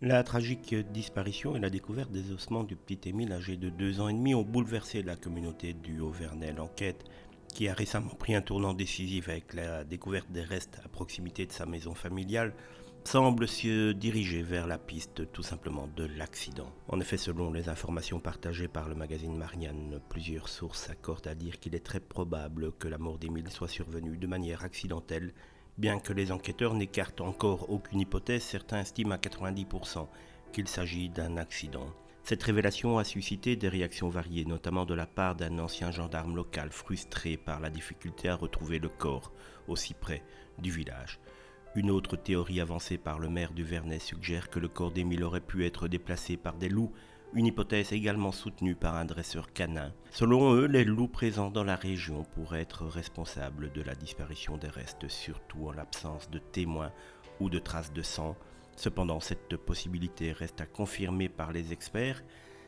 La tragique disparition et la découverte des ossements du petit Émile âgé de 2 ans et demi ont bouleversé la communauté du Haut-Vernay. L'enquête, qui a récemment pris un tournant décisif avec la découverte des restes à proximité de sa maison familiale, semble se diriger vers la piste tout simplement de l'accident. En effet, selon les informations partagées par le magazine Marianne, plusieurs sources s'accordent à dire qu'il est très probable que la mort d'Émile soit survenue de manière accidentelle. Bien que les enquêteurs n'écartent encore aucune hypothèse, certains estiment à 90% qu'il s'agit d'un accident. Cette révélation a suscité des réactions variées, notamment de la part d'un ancien gendarme local frustré par la difficulté à retrouver le corps aussi près du village. Une autre théorie avancée par le maire du Vernay suggère que le corps d'Émile aurait pu être déplacé par des loups, une hypothèse également soutenue par un dresseur canin. Selon eux, les loups présents dans la région pourraient être responsables de la disparition des restes, surtout en l'absence de témoins ou de traces de sang. Cependant, cette possibilité reste à confirmer par les experts.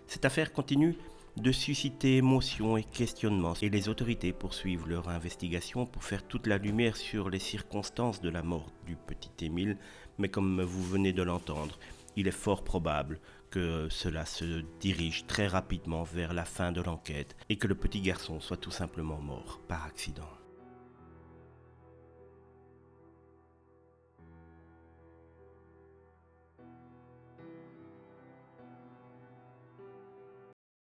Cette affaire continue de susciter émotions et questionnements, et les autorités poursuivent leur investigation pour faire toute la lumière sur les circonstances de la mort du petit Émile, mais comme vous venez de l'entendre, il est fort probable que cela se dirige très rapidement vers la fin de l'enquête et que le petit garçon soit tout simplement mort par accident.